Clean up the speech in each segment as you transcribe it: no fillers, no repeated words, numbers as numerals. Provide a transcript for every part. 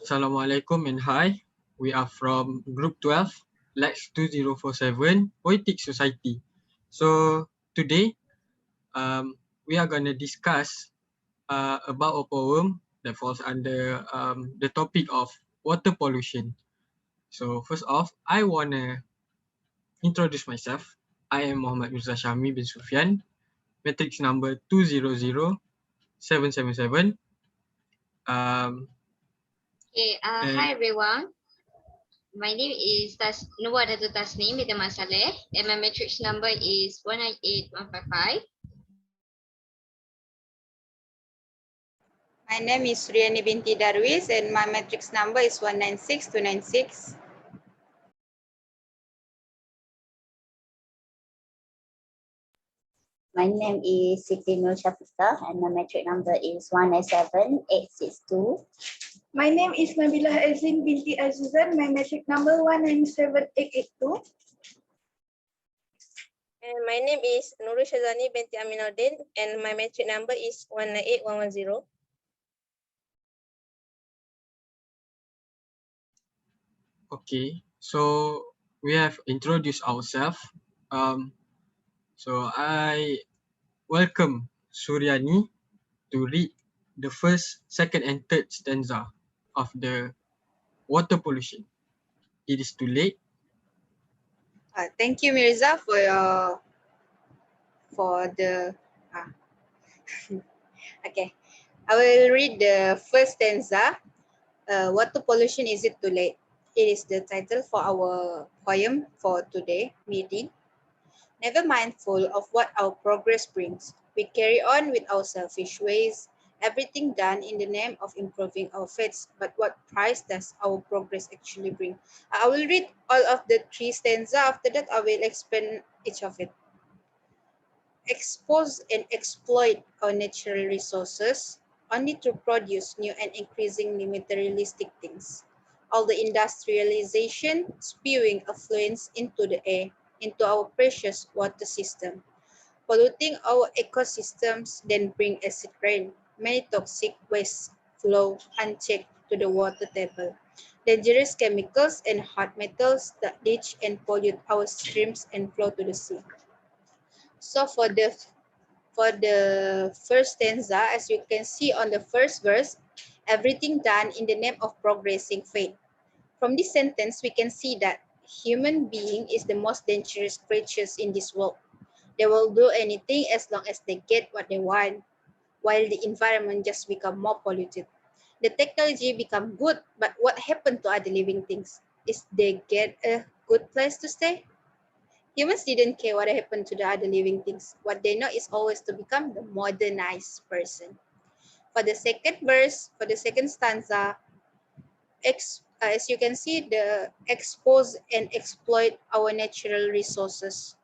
Assalamualaikum and hi. We are from Group 12, LAX 2047, Poetic Society. So today, we are going to discuss about a poem that falls under the topic of water pollution. So first off, I want to introduce myself. I am Muhammad Mirza Syami bin Sufyan, matrix number 200777. Hi everyone. My name is Nuwa Dato Tasnim bin Masaleh and my matrix number is 198155. My name is Suryani binti Darwis and my matrix number is 196296. My name is Siti Nur Shafika and my matric number is 197862. My name is Nabila Azin binti Azizan. My matric number 197882. And my name is Nurul Shazani binti Aminuddin and my matric number is 198110. Okay, so we have introduced ourselves. So I welcome Suryani to read the first, second, and third stanza of the water pollution. It is too late. Thank you, Mirza, for the. Okay, I will read the first stanza. Water pollution, is it too late? It is the title for our poem for today meeting. Never mindful of what our progress brings, we carry on with our selfish ways, everything done in the name of improving our fates. But what price does our progress actually bring? I will read all of the three stanzas. After that, I will explain each of it. Expose and exploit our natural resources only to produce new and increasingly materialistic things. All the industrialization spewing affluence into the air, into our precious water system, polluting our ecosystems, then bring acid rain. Many toxic wastes flow unchecked to the water table. Dangerous chemicals and hard metals that leach and pollute our streams and flow to the sea. So for the first stanza, as you can see on the first verse, everything done in the name of progressing faith. From this sentence, we can see that human being is the most dangerous creatures in this world. They will do anything as long as they get what they want, while the environment just become more polluted. The technology become good, but what happened to other living things? Is they get a good place to stay? Humans didn't care what happened to the other living things. What they know is always to become the modernized person. For the second verse, for the second stanza, as you can see, the expose and exploit our natural resources.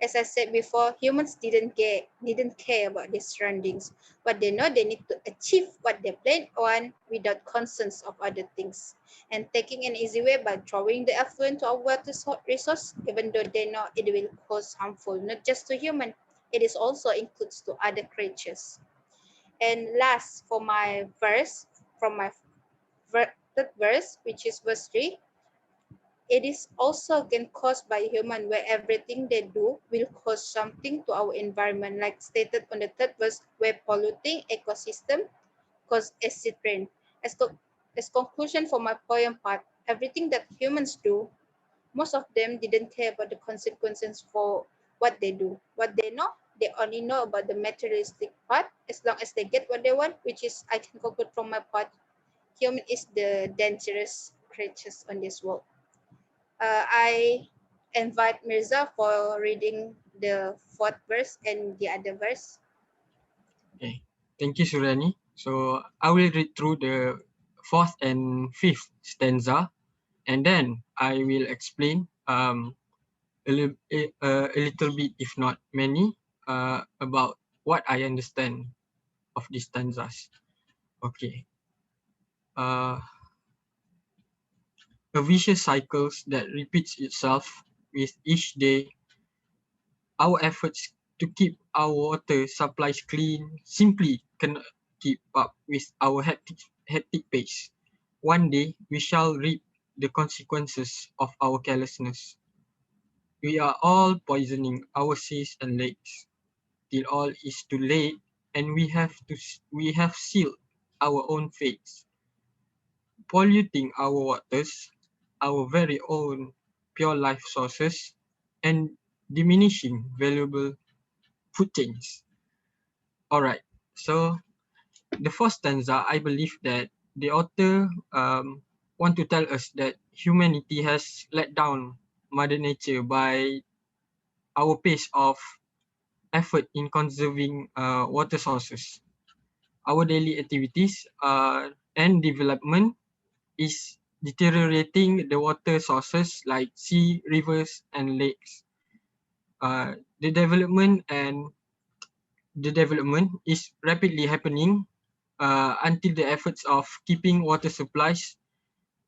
As I said before, humans didn't care about their surroundings, but they know they need to achieve what they plan on without concerns of other things. And taking an easy way by throwing the effluent to our water resource, even though they know it will cause harmful not just to human, it is also includes to other creatures. And last, for my verse, from my third verse, which is verse 3, it is also can caused by human, where everything they do will cause something to our environment, like stated on the third verse, where polluting ecosystem cause acid rain. As conclusion for my poem part, everything that humans do, most of them didn't care about the consequences for what they do. What they know, they only know about the materialistic part. As long as they get what they want, which is, I can conclude from my part, human is the dangerous creatures on this world. I invite Mirza for reading the fourth verse and the other verse. Okay, thank you, Suryani. So I will read through the fourth and fifth stanza, and then I will explain a little bit, if not many, about what I understand of these stanzas. Okay. A vicious cycle that repeats itself with each day. Our efforts to keep our water supplies clean simply cannot keep up with our hectic pace. one day we shall reap the consequences of our carelessness. We are all poisoning our seas and lakes till all is too late, and we have sealed our own fates, polluting our waters, our very own pure life sources, and diminishing valuable food chains. Alright, so the first stanza, I believe that the author want to tell us that humanity has let down Mother Nature by our pace of effort in conserving water sources. Our daily activities and development is deteriorating the water sources like sea, rivers, and lakes. The development is rapidly happening until the efforts of keeping water supplies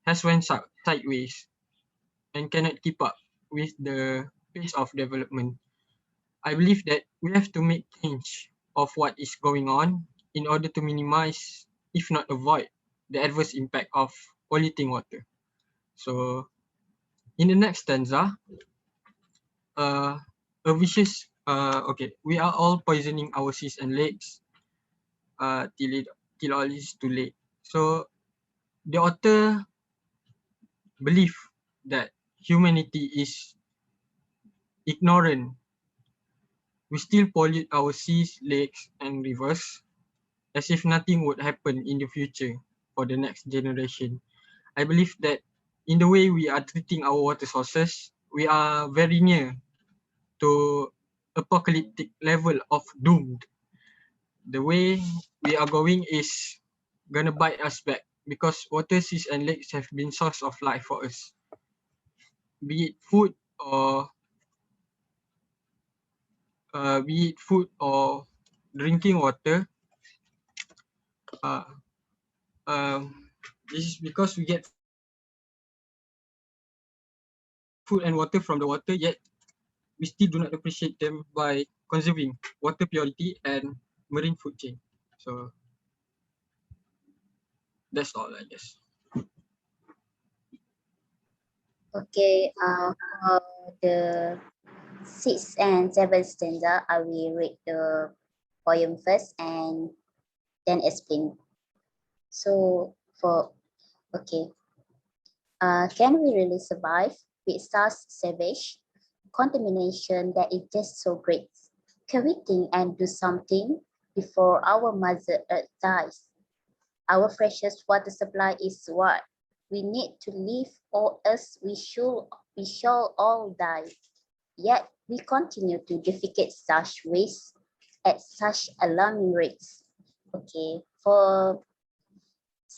has went sideways and cannot keep up with the pace of development. I believe that we have to make change of what is going on in order to minimize, if not avoid, the adverse impact of polluting water. So in the next stanza, a vicious, okay, we are all poisoning our seas and lakes till all is too late. So the author believe that humanity is ignorant. We still pollute our seas, lakes, and rivers as if nothing would happen in the future for the next generation. I believe that in the way we are treating our water sources, we are very near to apocalyptic level of doomed. The way we are going is gonna bite us back because water, seas, and lakes have been source of life for us. Be it food or drinking water. Uh, this is because we get food and water from the water, yet we still do not appreciate them by conserving water purity and marine food chain. So that's all, I guess. Okay, for the 6th and 7th stanza, I will read the poem first and then explain. So okay, can we really survive with such savage contamination that is just so great? Can we think and do something before our mother earth dies? Our precious water supply is what we need to live, or else we shall all die. Yet we continue to defecate such waste at such alarming rates. Okay, for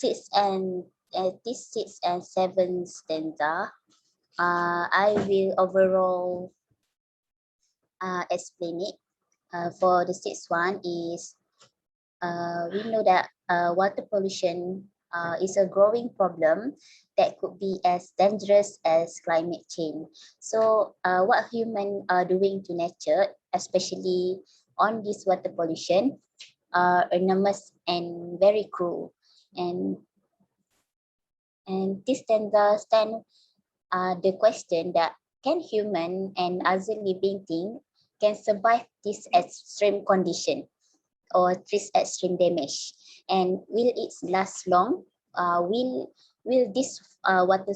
this 6th and 7th stanza, I will overall explain it. For the 6th one is we know that water pollution is a growing problem that could be as dangerous as climate change. So what humans are doing to nature, especially on this water pollution, are enormous and very cruel. And this stand the question that can human and other living thing can survive this extreme condition or this extreme damage, and will it last long? Will this water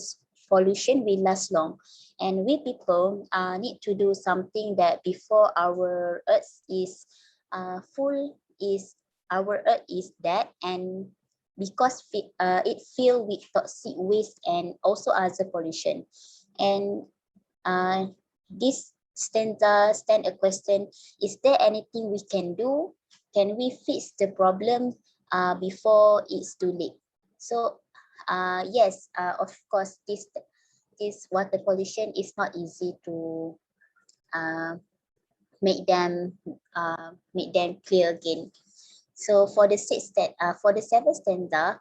pollution will last long, and we people need to do something that before our earth is full, is our earth is dead, and because it filled with toxic waste and also other pollution. And this stand a question: is there anything we can do? Can we fix the problem before it's too late? So yes, of course, this water pollution is not easy to uh, make them clear again. So for the for the 7th stanza,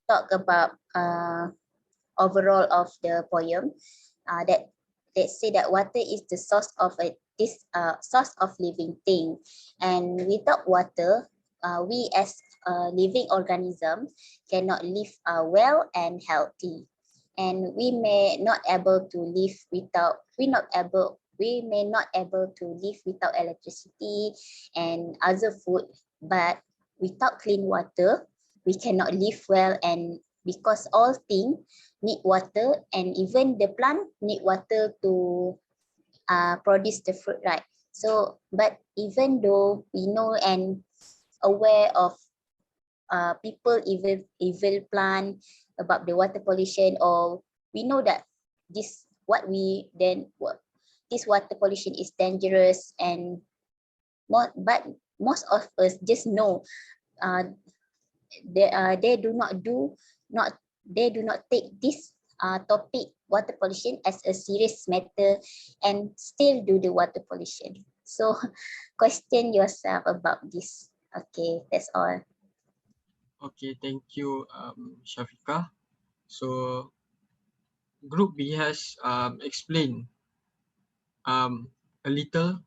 talk about overall of the poem, that say that water is the source of source of living thing, and without water we as a living organism cannot live well and healthy, and we may not able to live without we may not able to live without electricity and other food, but without clean water we cannot live well, and because all things need water, and even the plant need water to produce the fruit, right? So but even though we know and aware of people evil plan about the water pollution, or we know that this what we then what this water pollution is dangerous, and but most of us just know uh, they do not take this topic water pollution as a serious matter and still do the water pollution. So question yourself about this. Okay, that's all. Okay, thank you, Shafika. So Group B has explained a little,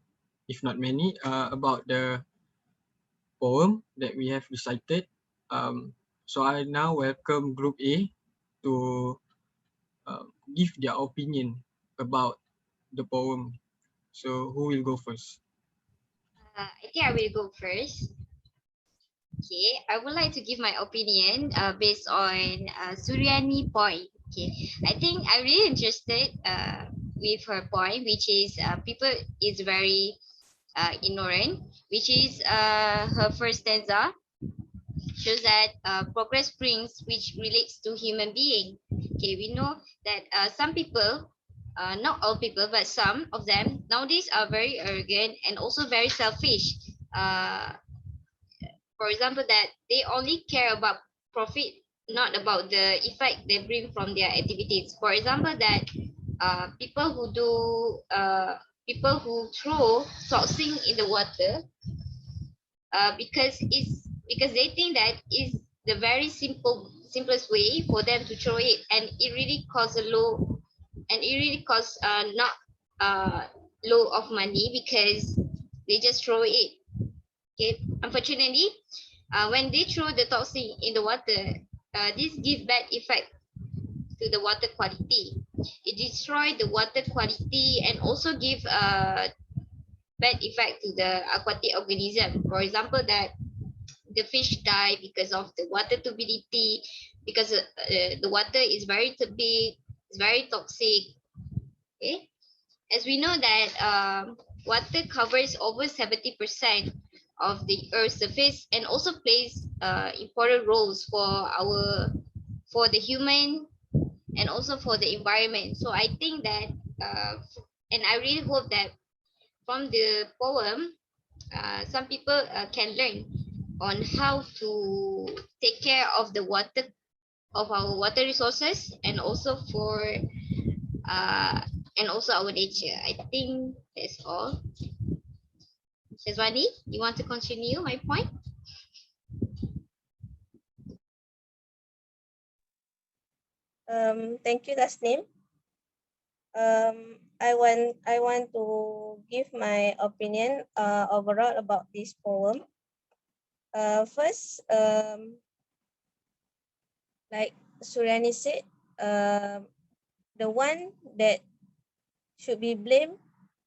if not many, about the poem that we have recited. So I now welcome Group A to give their opinion about the poem. So who will go first? I think I will go first. Okay, I would like to give my opinion based on Suryani point. Okay, I think I'm really interested with her point, which is people is very ignorant, which is her first stanza shows that progress brings, which relates to human being. Okay, we know that some people, not all people, but some of them nowadays are very arrogant and also very selfish. For example, that they only care about profit, not about the effect they bring from their activities. For example, that people who do people who throw toxin in the water because they think that is the very simplest way for them to throw it, and it really costs a low, and it really costs not low of money because they just throw it. Okay, unfortunately, when they throw the toxin in the water, this gives bad effect to the water quality. It destroys the water quality and also give bad effect to the aquatic organism. For example, that the fish die because of the water turbidity, because the water is very turbid, it's very toxic. Okay, as we know that water covers over 70% of the Earth's surface and also plays important roles for the human and also for the environment. So I think that and I really hope that from the poem, some people can learn on how to take care of the water of our water resources and also for uh, and also our nature. I think that's all. Shazwani, you want to continue my point? Thank you, Tasnim. I want to give my opinion overall about this poem. First, like Suryani said, the one that should be blamed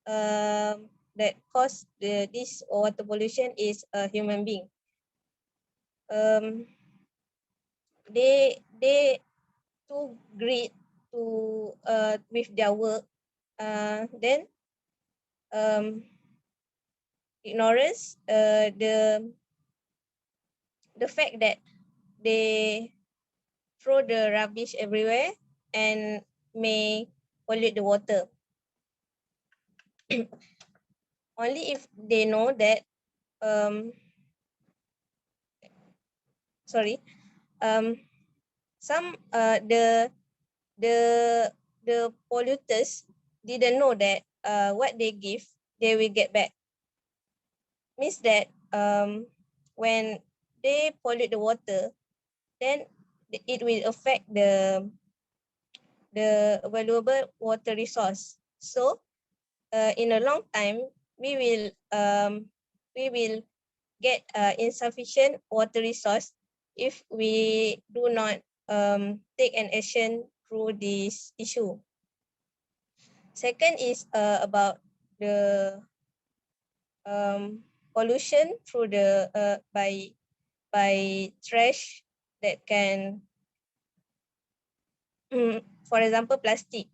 that caused this water pollution is a human being. They too greed to with their work, then ignorance the fact that they throw the rubbish everywhere and may pollute the water. Only if they know that some the polluters didn't know that what they give they will get back. Means that when they pollute the water, then it will affect the valuable water resource. So in a long time we will get insufficient water resource if we do not take an action through this issue. Second is about the pollution through the by trash that can, for example, plastic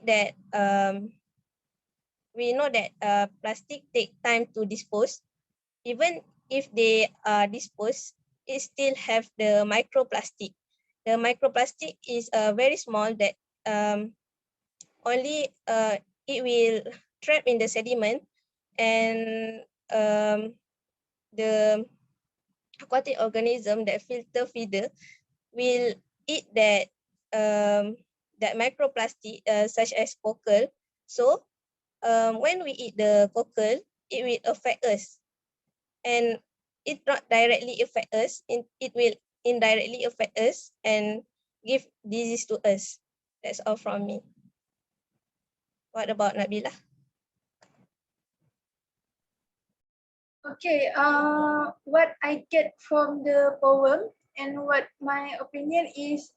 that we know that plastic take time to dispose. Even if they are disposed, it still have the microplastic. The microplastic is very small that only it will trap in the sediment, and the aquatic organism that filter feeder will eat that microplastic such as cockle. So when we eat the cockle, it will affect us, and it not directly affect us, it will indirectly affect us and give disease to us. That's all from me. What about Nabila? Okay, what I get from the poem and what my opinion is,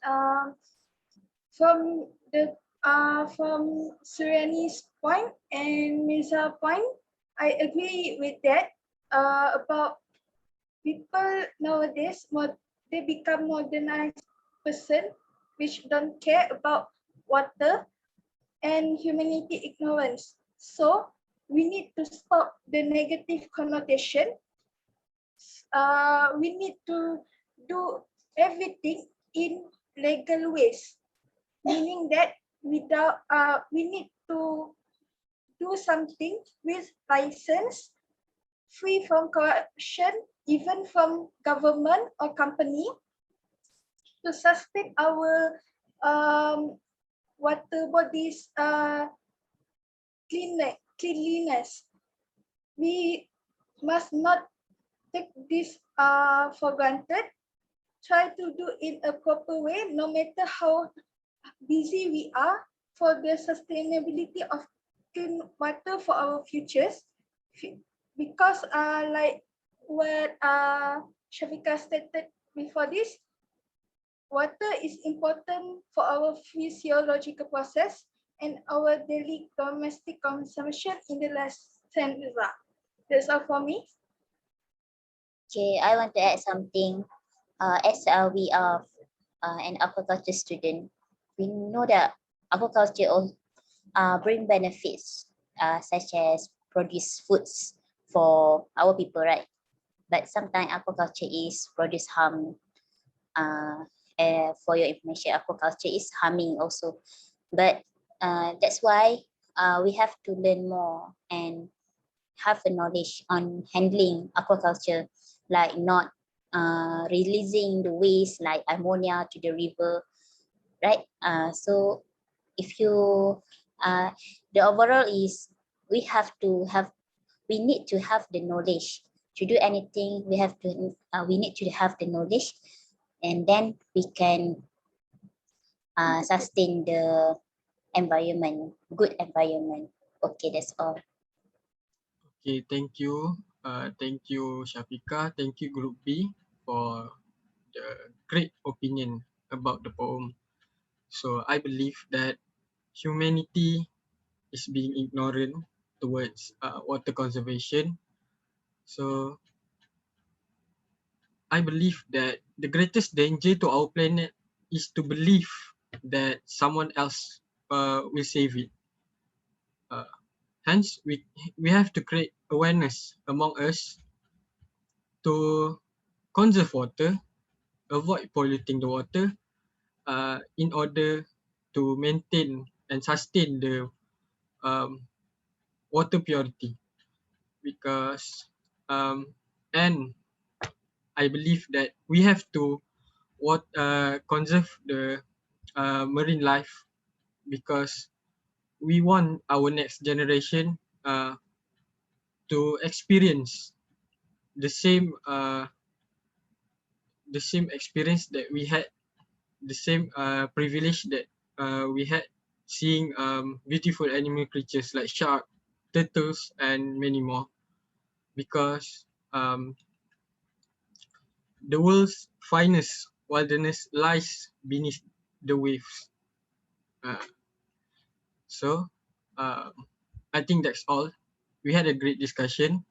from the from Suryani's point and Mirza's point, I agree with that. About people nowadays, they become modernized person which don't care about water and humanity ignorance. So we need to stop the negative connotation. We need to do everything in legal ways, meaning that we need to do something with license, free from corruption, even from government or company, to sustain our water bodies cleanliness. We must not take this for granted. Try to do it a proper way, no matter how busy we are, for the sustainability of clean water for our futures. Because like what Shafika stated before this, water is important for our physiological process and our daily domestic consumption in the last stanza. That's all for me. Okay, I want to add something. As we are an aquaculture student, we know that aquaculture bring benefits such as produce foods for our people, right? But sometimes aquaculture is produce harm. For your information, aquaculture is harming also. But that's why we have to learn more and have a knowledge on handling aquaculture, like not releasing the waste like ammonia to the river, right? So if you the overall is we need to have the knowledge to do anything. We need to have the knowledge, and then we can sustain the environment, good environment. Okay, that's all. Okay, thank you. Thank you, Shafika. Thank you, Group B, for the great opinion about the poem. So I believe that humanity is being ignorant towards water conservation. So I believe that the greatest danger to our planet is to believe that someone else will save it. Hence, we have to create awareness among us to conserve water, avoid polluting the water, in order to maintain and sustain the water purity. Because and I believe that we have to conserve the marine life, because we want our next generation to experience the same experience that we had, the same privilege that we had, seeing beautiful animal creatures like shark, turtles, and many more. Because um, the world's finest wilderness lies beneath the waves. Uh, so, uh, I think that's all. We had a great discussion.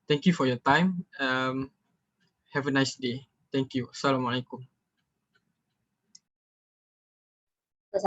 Thank you for your time. Have a nice day. Thank you. Assalamualaikum.